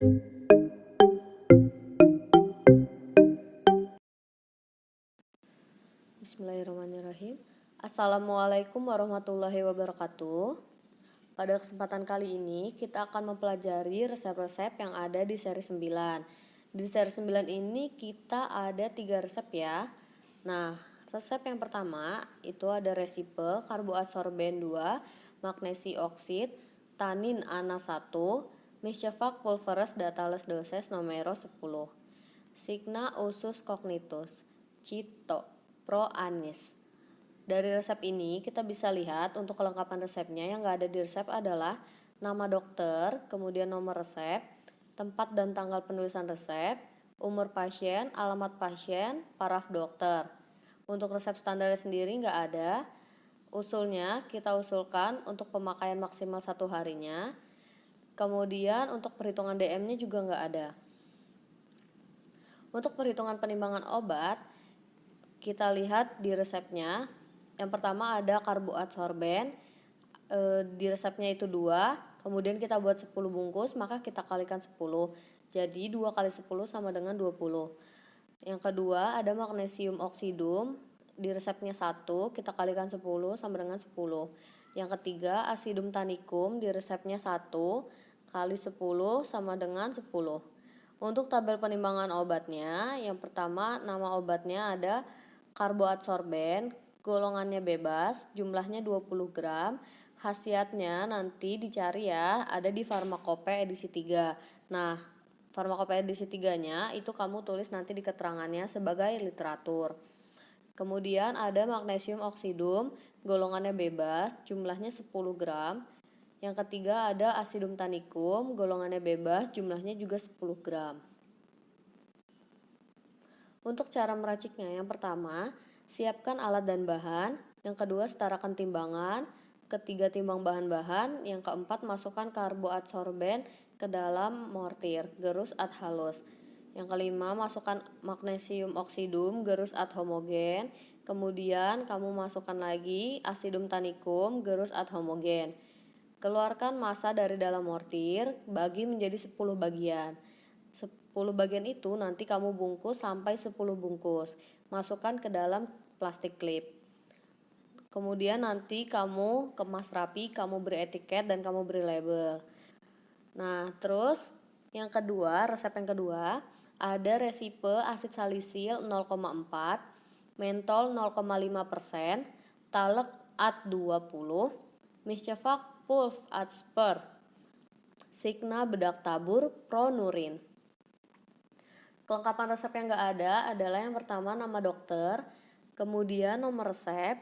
Bismillahirrahmanirrahim. Assalamualaikum warahmatullahi wabarakatuh. Pada kesempatan kali ini kita akan mempelajari resep-resep yang ada di seri 9. Di seri 9 ini kita ada 3 resep ya. Nah, resep yang pertama itu ada resipe karboadsorben 2, magnesi oksid, tanin ana 1, Miscevac pulveris datalis doses numero 10. Signa usus cognitus, Cito, Pro Anis. Dari resep ini kita bisa lihat untuk kelengkapan resepnya yang nggak ada di resep adalah nama dokter, kemudian nomor resep, tempat dan tanggal penulisan resep, umur pasien, alamat pasien, paraf dokter. Untuk resep standarnya sendiri nggak ada. Usulnya kita usulkan untuk pemakaian maksimal 1 harinya. Kemudian untuk perhitungan DM-nya juga nggak ada. Untuk perhitungan penimbangan obat, kita lihat di resepnya. Yang pertama ada karboadsorben, di resepnya itu 2, kemudian kita buat 10 bungkus, maka kita kalikan 10. Jadi 2 kali 10 sama dengan 20. Yang kedua ada magnesium oksidum, di resepnya 1, kita kalikan 10 sama dengan 10. Yang ketiga asidum tanicum, di resepnya 1 kali 10 sama dengan 10. Untuk tabel penimbangan obatnya, yang pertama nama obatnya ada karboadsorben, golongannya bebas, jumlahnya 20 gram, khasiatnya nanti dicari ya, ada di Farmakope edisi 3. Nah, Farmakope edisi 3-nya itu kamu tulis nanti di keterangannya sebagai literatur. Kemudian ada magnesium oksidum, golongannya bebas, jumlahnya 10 gram. Yang ketiga ada asidum tanicum, golongannya bebas, jumlahnya juga 10 gram. Untuk cara meraciknya, yang pertama, siapkan alat dan bahan. Yang kedua, setarakan timbangan. Ketiga, timbang bahan-bahan. Yang keempat, masukkan karboadsorben ke dalam mortir, gerus ad halus. Yang kelima, masukkan magnesium oksidum, gerus ad homogen. Kemudian, kamu masukkan lagi asidum tanicum, gerus ad homogen. Keluarkan massa dari dalam mortir, bagi menjadi 10 bagian. 10 bagian itu nanti kamu bungkus sampai 10 bungkus. Masukkan ke dalam plastik klip. Kemudian nanti kamu kemas rapi, kamu beri etiket dan kamu beri label. Nah, terus yang kedua, resep yang kedua, ada resipe asid salisil 0,4, mentol 0,5%, talek ad 20, Miscevac pulv ad sper, Signa bedak tabur pronurin. Kelengkapan resep yang nggak ada adalah yang pertama nama dokter, kemudian nomor resep,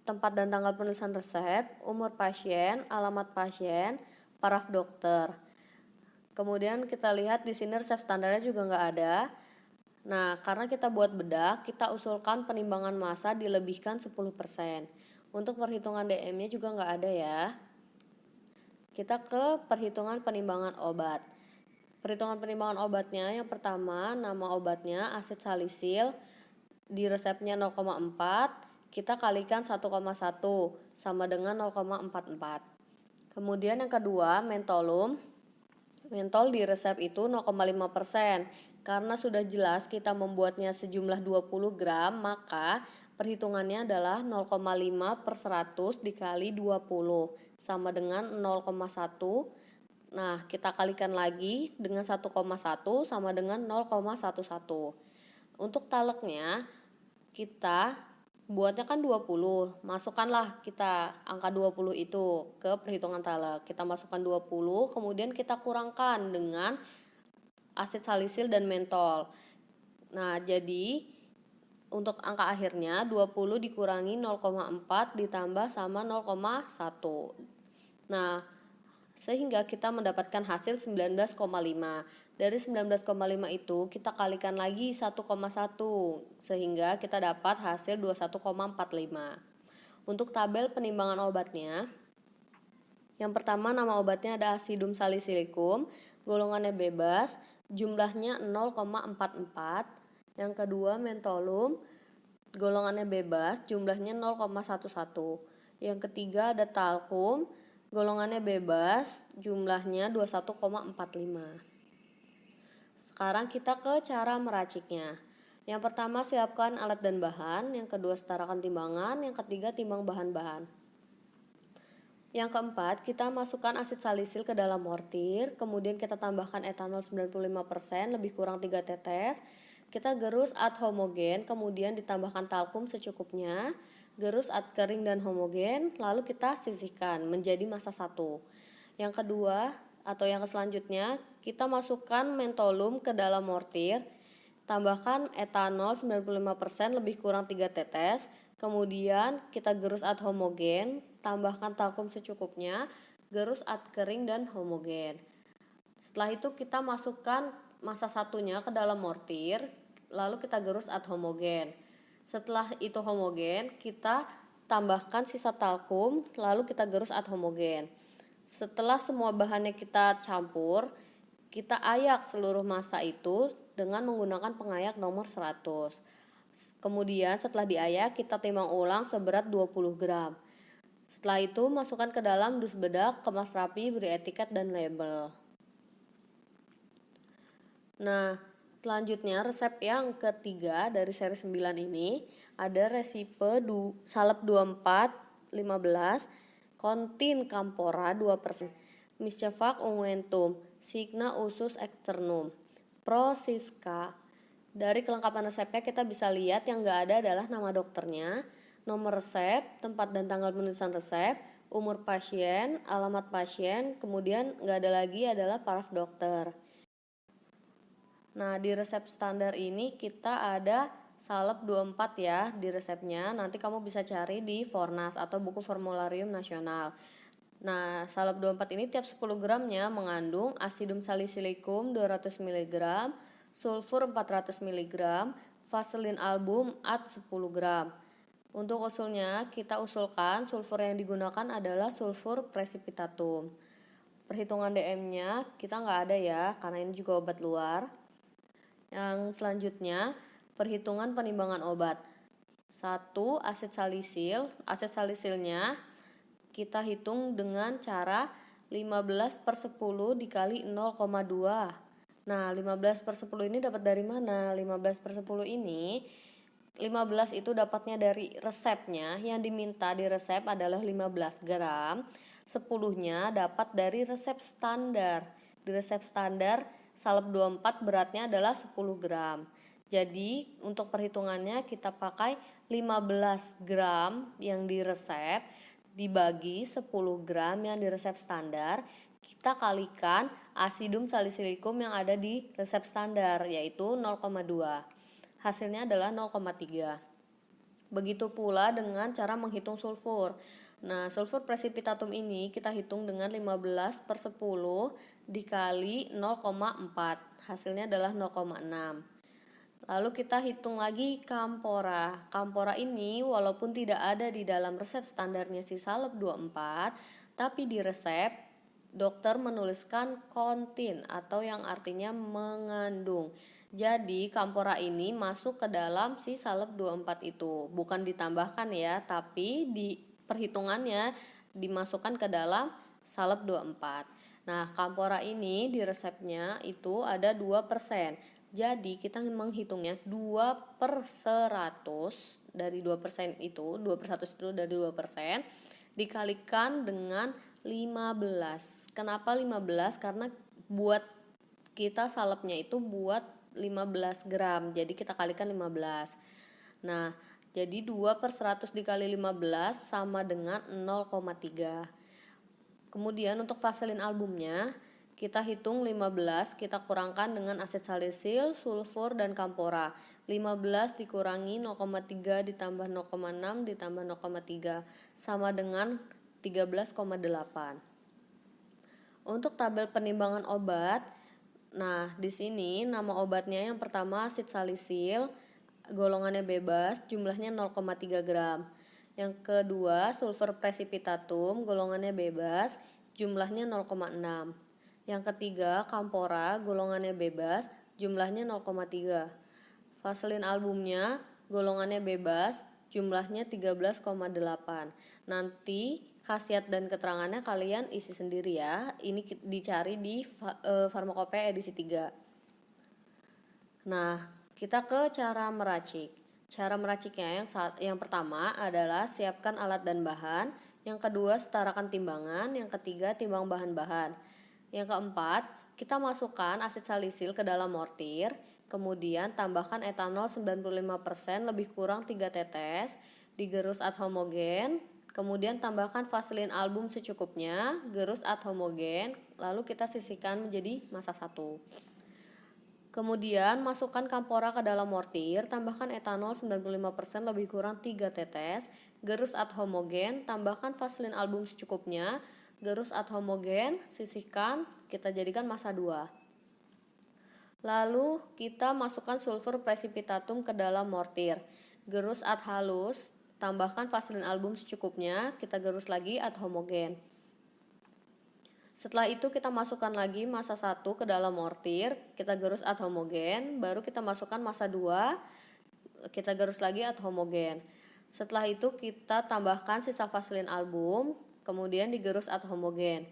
tempat dan tanggal penulisan resep, umur pasien, alamat pasien, paraf dokter. Kemudian kita lihat di sini resep standarnya juga nggak ada. Nah, karena kita buat bedak, kita usulkan penimbangan massa dilebihkan 10%. Untuk perhitungan DM-nya juga nggak ada ya. Kita ke perhitungan penimbangan obat. Perhitungan penimbangan obatnya, yang pertama nama obatnya asid salisil, di resepnya 0,4, kita kalikan 1,1 sama dengan 0,44. Kemudian yang kedua mentolum, mentol di resep itu 0,5%. Karena sudah jelas kita membuatnya sejumlah 20 gram, maka perhitungannya adalah 0,5 per 100 dikali 20 sama dengan 0,1. Nah, kita kalikan lagi dengan 1,1 sama dengan 0,11. Untuk taleknya, kita buatnya kan 20. Masukkanlah kita angka 20 itu ke perhitungan talek. Kita masukkan 20, kemudian kita kurangkan dengan asid salisil dan mentol. Nah, jadi untuk angka akhirnya 20 dikurangi 0,4 ditambah sama 0,1. Nah, sehingga kita mendapatkan hasil 19,5. Dari 19,5 itu kita kalikan lagi 1,1 sehingga kita dapat hasil 21,45. Untuk tabel penimbangan obatnya, yang pertama nama obatnya ada asidum salicylum, golongannya bebas, jumlahnya 0,44. Yang kedua mentolum, golongannya bebas, jumlahnya 0,11. Yang ketiga ada talkum, golongannya bebas, jumlahnya 21,45. Sekarang kita ke cara meraciknya. Yang pertama, siapkan alat dan bahan. Yang kedua, setarakan timbangan. Yang ketiga, timbang bahan-bahan. Yang keempat, kita masukkan asid salisil ke dalam mortir. Kemudian kita tambahkan etanol 95%, lebih kurang 3 tetes. Kita gerus ad homogen, kemudian ditambahkan talkum secukupnya. Gerus ad kering dan homogen, lalu kita sisihkan menjadi massa satu. Yang kedua, atau yang selanjutnya, kita masukkan mentolum ke dalam mortir. Tambahkan etanol 95%, lebih kurang 3 tetes. Kemudian kita gerus ad homogen, tambahkan talkum secukupnya, gerus ad kering dan homogen. Setelah itu kita masukkan massa satunya ke dalam mortir, lalu kita gerus ad homogen. Setelah itu homogen, kita tambahkan sisa talkum, lalu kita gerus ad homogen. Setelah semua bahannya kita campur, kita ayak seluruh massa itu dengan menggunakan pengayak nomor 100. Kemudian setelah diayak, kita timbang ulang seberat 20 gram. Setelah itu masukkan ke dalam dus bedak, kemas rapi, beri etiket dan label. Nah, selanjutnya resep yang ketiga dari seri 9 ini ada resipe salep 2415 kontin campora 2%, miscevak unguentum, signa usus externum, prosiska. Dari kelengkapan resepnya kita bisa lihat yang nggak ada adalah nama dokternya, nomor resep, tempat dan tanggal penulisan resep, umur pasien, alamat pasien, kemudian nggak ada lagi adalah paraf dokter. Nah, di resep standar ini kita ada salep 24 ya di resepnya. Nanti kamu bisa cari di Fornas atau buku formularium nasional. Nah, salep 24 ini tiap 10 gramnya mengandung asidum salicilikum 200 mg, sulfur 400 mg, vaselin album ad 10 gram. Untuk usulnya, kita usulkan sulfur yang digunakan adalah sulfur precipitatum. Perhitungan DM-nya kita nggak ada ya, karena ini juga obat luar. Yang selanjutnya, perhitungan penimbangan obat. 1. Asid salisil. Asid salisilnya kita hitung dengan cara 15/10 dikali 0,2. Nah, 15/10 ini dapat dari mana? 15/10 ini 15 itu dapatnya dari resepnya. Yang diminta di resep adalah 15 gram. 10-nya dapat dari resep standar. Di resep standar salep 24 beratnya adalah 10 gram. Jadi untuk perhitungannya kita pakai 15 gram yang di resep dibagi 10 gram yang di resep standar, kita kalikan asidum salicilikum yang ada di resep standar yaitu 0,2. Hasilnya adalah 0,3. Begitu pula dengan cara menghitung sulfur. Nah, sulfur precipitatum ini kita hitung dengan 15/10 dikali 0,4. Hasilnya adalah 0,6. Lalu kita hitung lagi campora. Campora ini walaupun tidak ada di dalam resep standarnya si salep 24, tapi di resep dokter menuliskan kontin atau yang artinya mengandung. Jadi campora ini masuk ke dalam si salep 24 itu. Bukan ditambahkan ya, tapi di perhitungannya dimasukkan ke dalam salep 24. Nah, campora ini di resepnya itu ada 2%. Jadi kita menghitungnya 2/100 dari 2% itu, 2/100 itu dari 2% dikalikan dengan 15. Kenapa 15? Karena buat kita salepnya itu buat 15 gram. Jadi kita kalikan 15. Nah, jadi 2/100 dikali 15 sama dengan 0,3. Kemudian untuk vaselin albumnya kita hitung 15, kita kurangkan dengan asid salisil, sulfur, dan campora. 15 dikurangi 0,3 ditambah 0,6 ditambah 0,3 sama dengan 13,8. Untuk tabel penimbangan obat, nah di sini nama obatnya yang pertama asid salisil, golongannya bebas, jumlahnya 0,3 gram. Yang kedua sulfur precipitatum, golongannya bebas, jumlahnya 0,6. Yang ketiga, campora, golongannya bebas, jumlahnya 0,3. Vaselin albumnya, golongannya bebas, jumlahnya 13,8. Nanti khasiat dan keterangannya kalian isi sendiri ya. Ini dicari di Farmakopeia edisi 3. Nah, kita ke cara meracik. Cara meraciknya yang pertama adalah siapkan alat dan bahan, yang kedua setarakan timbangan, yang ketiga timbang bahan-bahan. Yang keempat, kita masukkan asid salisil ke dalam mortir, kemudian tambahkan etanol 95% lebih kurang 3 tetes, digerus ad homogen, kemudian tambahkan vaselin album secukupnya, gerus ad homogen, lalu kita sisihkan menjadi massa 1. Kemudian masukkan kampora ke dalam mortir, tambahkan etanol 95% lebih kurang 3 tetes, gerus ad homogen, tambahkan vaselin album secukupnya, gerus ad homogen, sisihkan, kita jadikan massa 2. Lalu kita masukkan sulfur precipitatum ke dalam mortir, gerus ad halus, tambahkan vaselin album secukupnya, kita gerus lagi ad homogen. Setelah itu kita masukkan lagi massa 1 ke dalam mortir, kita gerus ad homogen, baru kita masukkan massa 2, kita gerus lagi ad homogen. Setelah itu kita tambahkan sisa vaselin album, kemudian digerus ad homogen.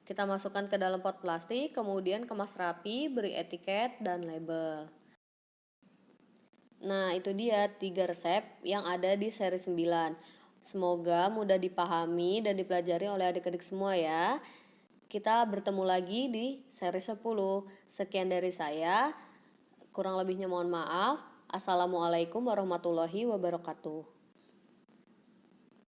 Kita masukkan ke dalam pot plastik, kemudian kemas rapi, beri etiket dan label. Nah, itu dia 3 resep yang ada di seri 9. Semoga mudah dipahami dan dipelajari oleh adik-adik semua ya. Kita bertemu lagi di seri 10. Sekian dari saya. Kurang lebihnya mohon maaf. Assalamualaikum warahmatullahi wabarakatuh.